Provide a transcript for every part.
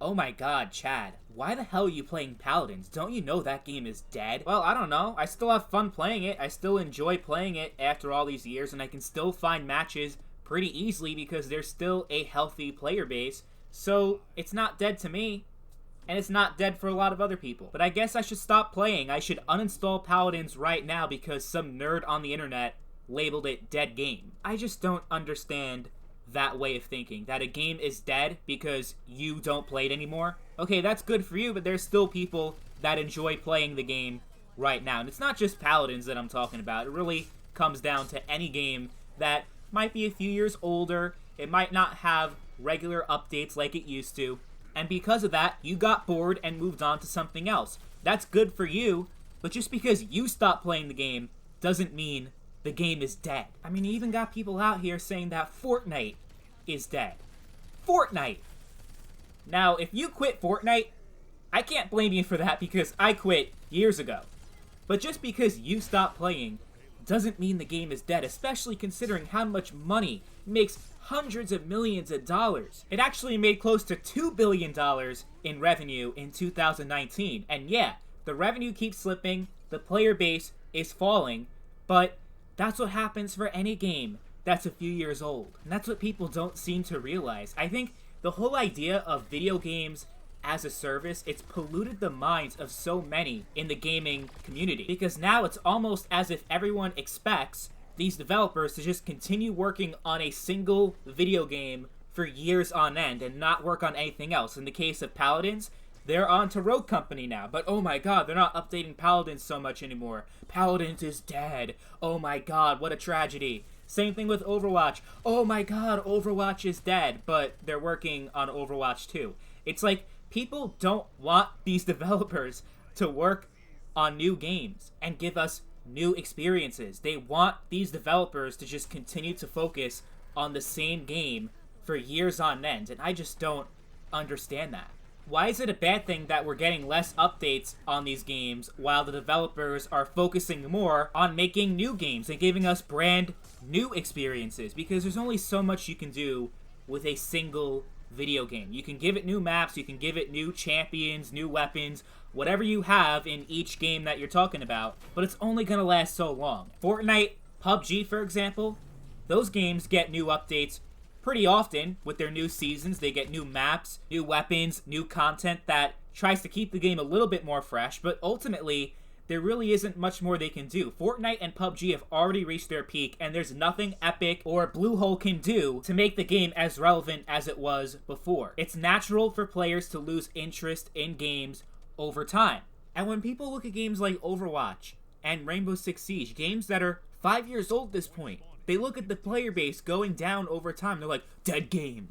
Oh my god, Chad, why the hell are you playing Paladins? Don't you know that game is dead? Well, I don't know. I still have fun playing it. I still enjoy playing it after all these years, and I can still find matches pretty easily because there's still a healthy player base. So, it's not dead to me, and it's not dead for a lot of other people. But I guess I should stop playing. I should uninstall Paladins right now because some nerd on the internet labeled it dead game. I just don't understand that way of thinking, that a game is dead because you don't play it anymore. Okay, that's good for you, but there's still people that enjoy playing the game right now. And it's not just Paladins that I'm talking about. It really comes down to any game that might be a few years older. It might not have regular updates like it used to. And because of that, you got bored and moved on to something else. That's good for you, but just because you stopped playing the game doesn't mean the game is dead. I mean, you even got people out here saying that Fortnite is dead. Fortnite! Now, if you quit Fortnite, I can't blame you for that because I quit years ago. But just because you stopped playing doesn't mean the game is dead, especially considering how much money it makes hundreds of millions of dollars. It actually made close to $2 billion in revenue in 2019. And yeah, the revenue keeps slipping, the player base is falling, but that's what happens for any game that's a few years old. And that's what people don't seem to realize. I think the whole idea of video games as a service, it's polluted the minds of so many in the gaming community. Because now it's almost as if everyone expects these developers to just continue working on a single video game for years on end and not work on anything else. In the case of Paladins, they're on to Rogue Company now, but oh my god, they're not updating Paladins so much anymore. Paladins is dead. Oh my god, what a tragedy. Same thing with Overwatch. Oh my god, Overwatch is dead, but they're working on Overwatch 2. It's like, people don't want these developers to work on new games and give us new experiences. They want these developers to just continue to focus on the same game for years on end, and I just don't understand that. Why is it a bad thing that we're getting less updates on these games while the developers are focusing more on making new games and giving us brand new experiences? Because there's only so much you can do with a single video game. You can give it new maps, you can give it new champions, new weapons, whatever you have in each game that you're talking about, but it's only gonna last so long. Fortnite, PUBG, for example, those games get new updates pretty often with their new seasons. They get new maps, new weapons, new content that tries to keep the game a little bit more fresh, but ultimately, there really isn't much more they can do. Fortnite and PUBG have already reached their peak, and there's nothing Epic or Bluehole can do to make the game as relevant as it was before. It's natural for players to lose interest in games over time. And when people look at games like Overwatch and Rainbow Six Siege, games that are 5 years old at this point, they look at the player base going down over time. They're like, dead game.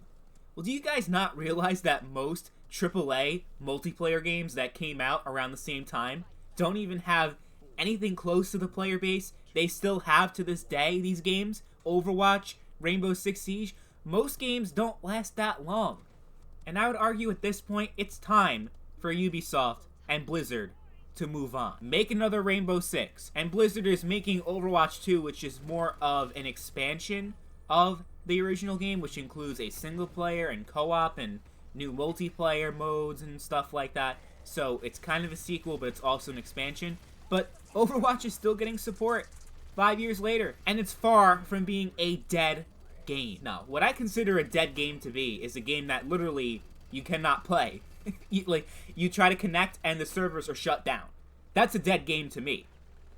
Well, do you guys not realize that most AAA multiplayer games that came out around the same time don't even have anything close to the player base they still have to this day? These games, Overwatch, Rainbow Six Siege, most games don't last that long. And I would argue at this point, it's time for Ubisoft and Blizzard to move on. Make another Rainbow Six. And Blizzard is making Overwatch 2, which is more of an expansion of the original game, which includes a single player and co-op and new multiplayer modes and stuff like that. So it's kind of a sequel, but it's also an expansion. But Overwatch is still getting support 5 years later, and it's far from being a dead game. Now, what I consider a dead game to be is a game that literally you cannot play. You try to connect and the servers are shut down. That's a dead game to me.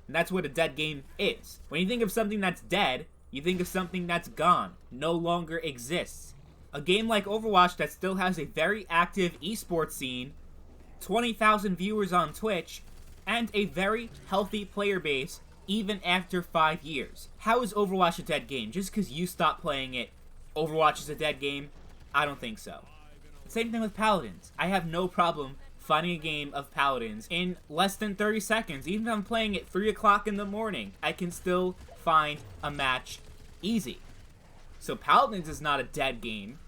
And that's what a dead game is. When you think of something that's dead, you think of something that's gone, no longer exists. A game like Overwatch that still has a very active esports scene, 20,000 viewers on Twitch, and a very healthy player base even after 5 years. How is Overwatch a dead game? Just because you stopped playing it, Overwatch is a dead game? I don't think so. Same thing with Paladins. I have no problem finding a game of Paladins in less than 30 seconds. Even if I'm playing at 3 o'clock in the morning, I can still find a match easy. So Paladins is not a dead game.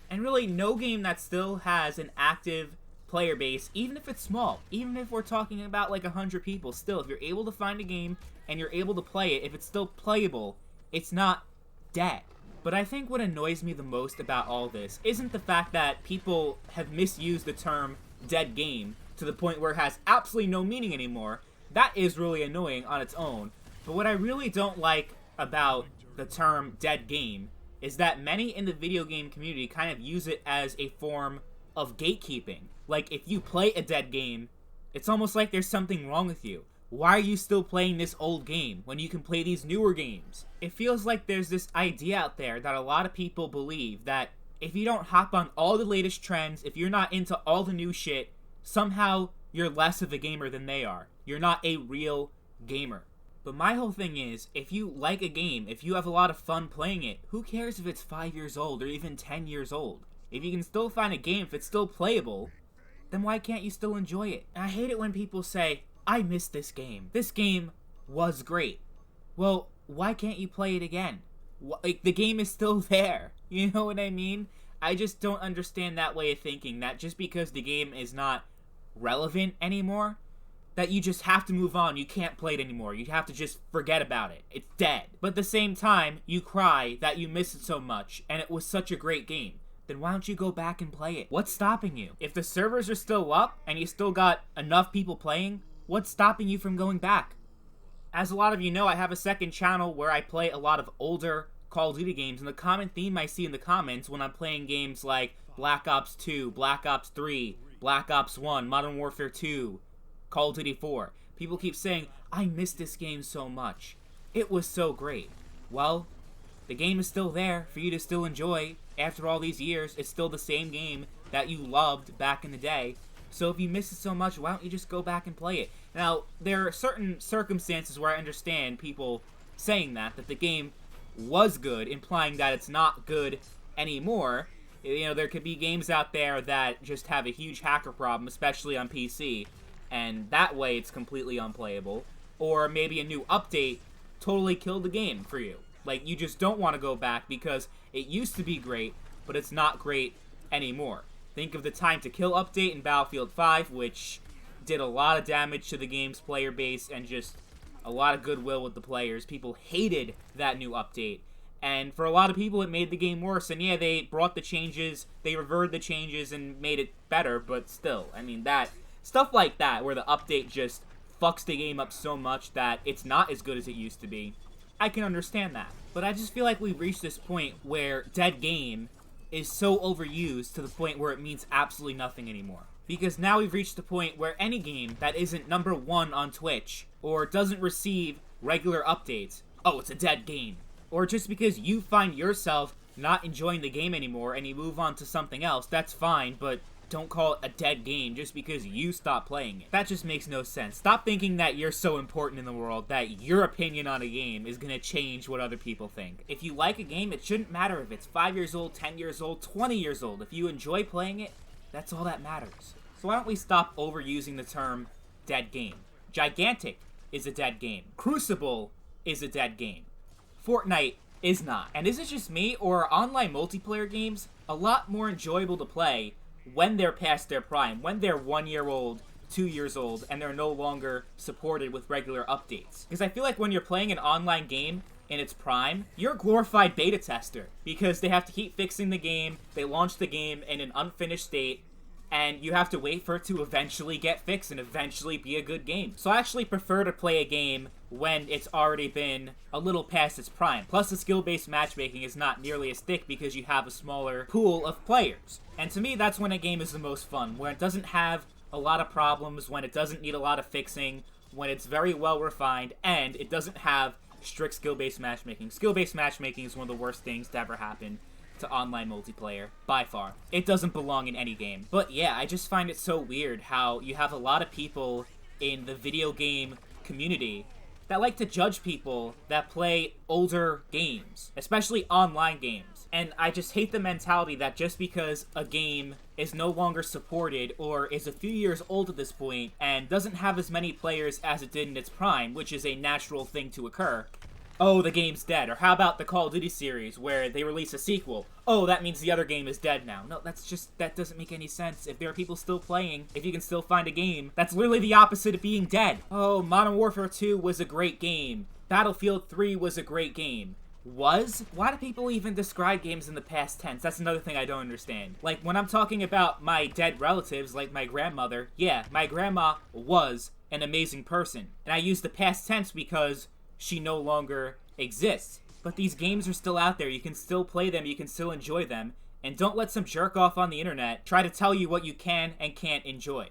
And really, no game that still has an active player base, even if it's small, even if we're talking about like 100 people, still, if you're able to find a game and you're able to play it, if it's still playable, it's not dead. But I think what annoys me the most about all this isn't the fact that people have misused the term dead game to the point where it has absolutely no meaning anymore. That is really annoying on its own. But what I really don't like about the term dead game is that many in the video game community kind of use it as a form of gatekeeping. Like, if you play a dead game, it's almost like there's something wrong with you. Why are you still playing this old game when you can play these newer games? It feels like there's this idea out there that a lot of people believe that if you don't hop on all the latest trends, if you're not into all the new shit, somehow you're less of a gamer than they are. You're not a real gamer. But my whole thing is, if you like a game, if you have a lot of fun playing it, who cares if it's 5 years old or even 10 years old? If you can still find a game, if it's still playable, then why can't you still enjoy it? And I hate it when people say, I missed this game. This game was great. Well, why can't you play it again? Like, the game is still there. You know what I mean? I just don't understand that way of thinking, that just because the game is not relevant anymore, that you just have to move on. You can't play it anymore. You have to just forget about it. It's dead. But at the same time, you cry that you miss it so much, and it was such a great game. Then why don't you go back and play it? What's stopping you? If the servers are still up, and you still got enough people playing, what's stopping you from going back? As a lot of you know, I have a second channel where I play a lot of older Call of Duty games, and the common theme I see in the comments when I'm playing games like Black Ops 2, Black Ops 3, Black Ops 1, Modern Warfare 2, Call of Duty 4, people keep saying, I miss this game so much. It was so great. Well, the game is still there for you to still enjoy. After all these years, it's still the same game that you loved back in the day. So if you miss it so much, why don't you just go back and play it? Now, there are certain circumstances where I understand people saying that the game was good, implying that it's not good anymore. You know, there could be games out there that just have a huge hacker problem, especially on PC, and that way it's completely unplayable. Or maybe a new update totally killed the game for you. Like, you just don't want to go back because it used to be great, but it's not great anymore. Think of the Time to Kill update in Battlefield 5, which did a lot of damage to the game's player base and just a lot of goodwill with the players. People hated that new update. And for a lot of people, it made the game worse. And yeah, they brought the changes, they reverted the changes and made it better, but still, I mean, that stuff like that, where the update just fucks the game up so much that it's not as good as it used to be, I can understand that. But I just feel like we've reached this point where dead game is so overused to the point where it means absolutely nothing anymore. Because now we've reached the point where any game that isn't #1 on Twitch, or doesn't receive regular updates, oh, it's a dead game. Or just because you find yourself not enjoying the game anymore and you move on to something else, that's fine, but don't call it a dead game just because you stop playing it. That just makes no sense. Stop thinking that you're so important in the world that your opinion on a game is gonna change what other people think. If you like a game, it shouldn't matter if it's 5 years old, 10 years old, 20 years old. If you enjoy playing it, that's all that matters. So why don't we stop overusing the term dead game? Gigantic is a dead game. Crucible is a dead game. Fortnite is not. And is it just me, or are online multiplayer games a lot more enjoyable to play when they're past their prime, when they're 1 year old, 2 years old, and they're no longer supported with regular updates? Because I feel like when you're playing an online game in its prime, you're a glorified beta tester, because they have to keep fixing the game, they launch the game in an unfinished state, and you have to wait for it to eventually get fixed and eventually be a good game. So I actually prefer to play a game when it's already been a little past its prime. Plus, the skill-based matchmaking is not nearly as thick because you have a smaller pool of players. And to me, that's when a game is the most fun, when it doesn't have a lot of problems, when it doesn't need a lot of fixing, when it's very well refined, and it doesn't have strict skill-based matchmaking. Skill-based matchmaking is one of the worst things to ever happen to online multiplayer, by far. It doesn't belong in any game. But yeah, I just find it so weird how you have a lot of people in the video game community that like to judge people that play older games, especially online games. And I just hate the mentality that just because a game is no longer supported or is a few years old at this point and doesn't have as many players as it did in its prime, which is a natural thing to occur, oh, the game's dead. Or how about the Call of Duty series where they release a sequel? Oh, that means the other game is dead now. No, that doesn't make any sense. If there are people still playing, if you can still find a game, that's literally the opposite of being dead. Oh, Modern Warfare 2 was a great game. Battlefield 3 was a great game. Was? Why do people even describe games in the past tense? That's another thing I don't understand. Like, when I'm talking about my dead relatives, like my grandmother, yeah, my grandma was an amazing person. And I use the past tense because she no longer exists. But these games are still out there. You can still play them. You can still enjoy them. And don't let some jerk off on the internet try to tell you what you can and can't enjoy.